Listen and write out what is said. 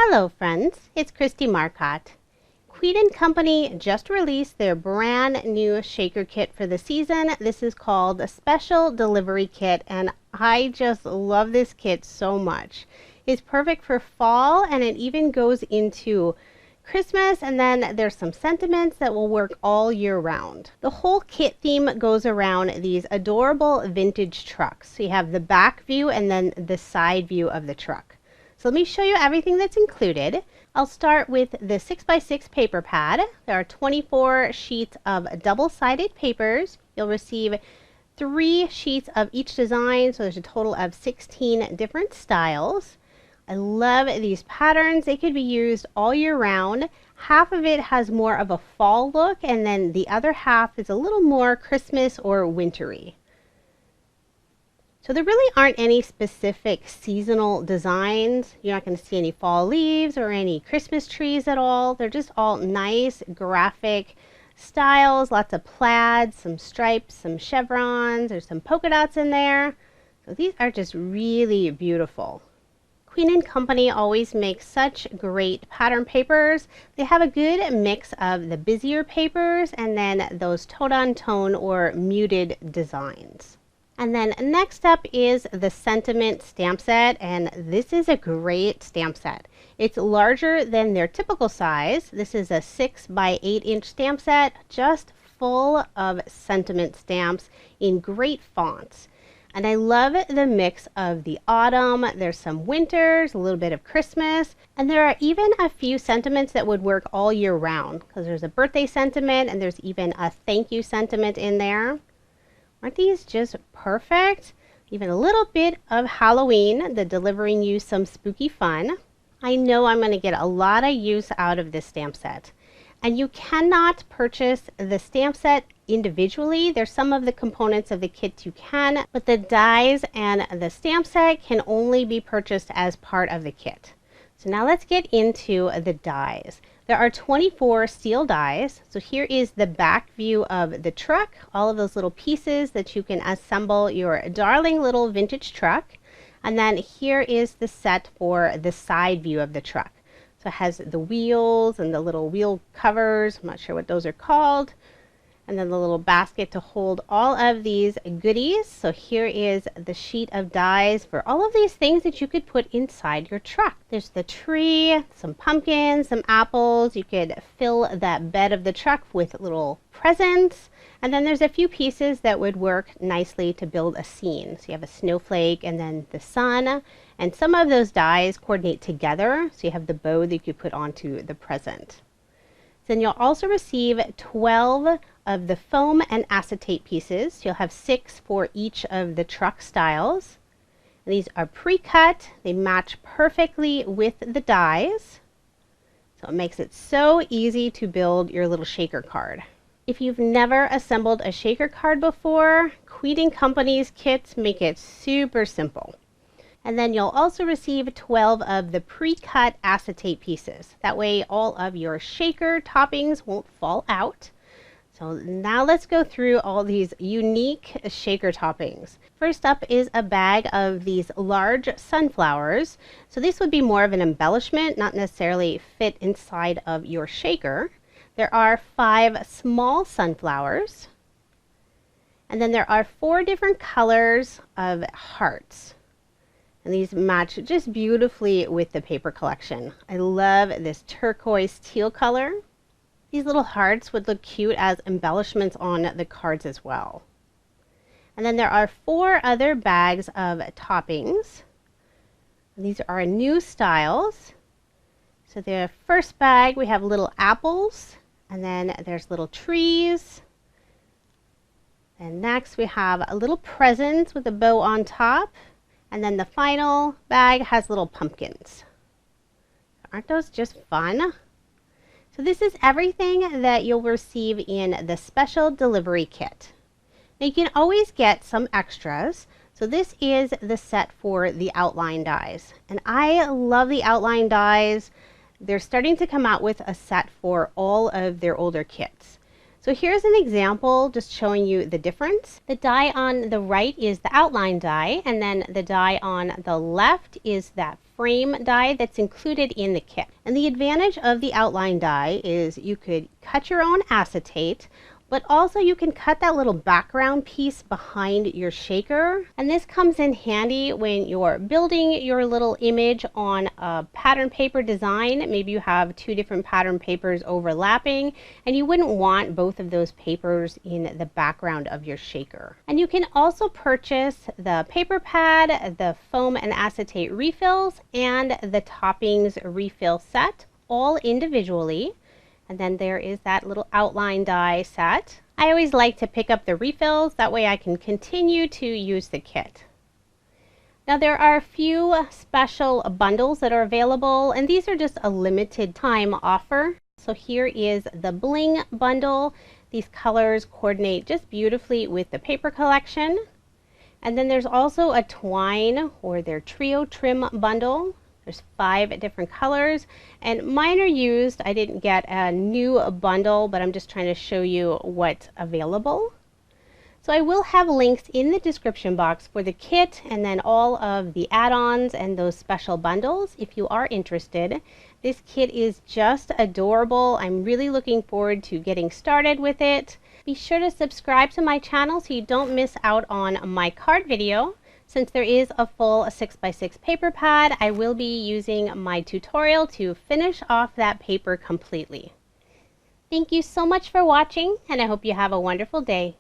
Hello friends, it's Kristie Marcotte. Queen & Company just released their brand new shaker kit for the season. This is called a Special Delivery Kit, and I just love this kit so much. It's perfect for fall, and it even goes into Christmas, and then there's some sentiments that will work all year round. The whole kit theme goes around these adorable vintage trucks. So you have the back view and then the side view of the truck. So let me show you everything that's included. I'll start with the 6x6 paper pad. There are 24 sheets of double-sided papers. You'll receive 3 sheets of each design, so there's a total of 16 different styles. I love these patterns. They could be used all year round. Half of it has more of a fall look, and then the other half is a little more Christmas or wintry. So there really aren't any specific seasonal designs. You're not going to see any fall leaves or any Christmas trees at all. They're just all nice graphic styles, lots of plaids, some stripes, some chevrons, there's some polka dots in there. So these are just really beautiful. Queen & Company always makes such great pattern papers. They have a good mix of the busier papers and then those tone-on-tone or muted designs. And then next up is the Sentiment stamp set, and this is a great stamp set. It's larger than their typical size. This is a 6 by 8 inch stamp set, just full of sentiment stamps in great fonts. And I love the mix of the autumn. There's some winters, a little bit of Christmas, and there are even a few sentiments that would work all year round, because there's a birthday sentiment and there's even a thank you sentiment in there. Aren't these just perfect? Even a little bit of Halloween, delivering you some spooky fun. I know I'm going to get a lot of use out of this stamp set. And you cannot purchase the stamp set individually. There's some of the components of the kit you can, but the dies and the stamp set can only be purchased as part of the kit. So now let's get into the dies. There are 24 steel dies. So here is the back view of the truck, all of those little pieces that you can assemble your darling little vintage truck. And then here is the set for the side view of the truck. So it has the wheels and the little wheel covers. I'm not sure what those are called. And then the little basket to hold all of these goodies. So here is the sheet of dies for all of these things that you could put inside your truck. There's the tree, some pumpkins, some apples. You could fill that bed of the truck with little presents. And then there's a few pieces that would work nicely to build a scene. So you have a snowflake and then the sun. And some of those dies coordinate together. So you have the bow that you could put onto the present. Then you'll also receive 12 of the foam and acetate pieces. You'll have 6 for each of the truck styles. And these are pre-cut. They match perfectly with the dies. So it makes it so easy to build your little shaker card. If you've never assembled a shaker card before, Queen & Company's kits make it super simple. And then you'll also receive 12 of the pre-cut acetate pieces. That way all of your shaker toppings won't fall out. So now let's go through all these unique shaker toppings. First up is a bag of these large sunflowers. So this would be more of an embellishment, not necessarily fit inside of your shaker. There are 5 small sunflowers. And then there are 4 different colors of hearts. And these match just beautifully with the paper collection. I love this turquoise teal color. These little hearts would look cute as embellishments on the cards as well. And then there are 4 other bags of toppings. And these are new styles. So the first bag, we have little apples, and then there's little trees. And next we have a little presents with a bow on top. And then the final bag has little pumpkins. Aren't those just fun? So this is everything that you'll receive in the special delivery kit. Now you can always get some extras. So this is the set for the outline dies. And I love the outline dies. They're starting to come out with a set for all of their older kits. So here's an example just showing you the difference. The die on the right is the outline die, and then the die on the left is that frame die that's included in the kit. And the advantage of the outline die is you could cut your own acetate, but also you can cut that little background piece behind your shaker. And this comes in handy when you're building your little image on a pattern paper design. Maybe you have two different pattern papers overlapping and you wouldn't want both of those papers in the background of your shaker. And you can also purchase the paper pad, the foam and acetate refills, and the toppings refill set, all individually. And then there is that little outline die set. I always like to pick up the refills, that way I can continue to use the kit. Now there are a few special bundles that are available, and these are just a limited time offer. So here is the Bling Bundle. These colors coordinate just beautifully with the paper collection. And then there's also a twine or their trio trim bundle. There's 5 different colors, and mine are used. I didn't get a new bundle, but I'm just trying to show you what's available. So I will have links in the description box for the kit and then all of the add-ons and those special bundles if you are interested. This kit is just adorable. I'm really looking forward to getting started with it. Be sure to subscribe to my channel so you don't miss out on my card video. Since there is a full 6x6 paper pad, I will be using my tutorial to finish off that paper completely. Thank you so much for watching, and I hope you have a wonderful day.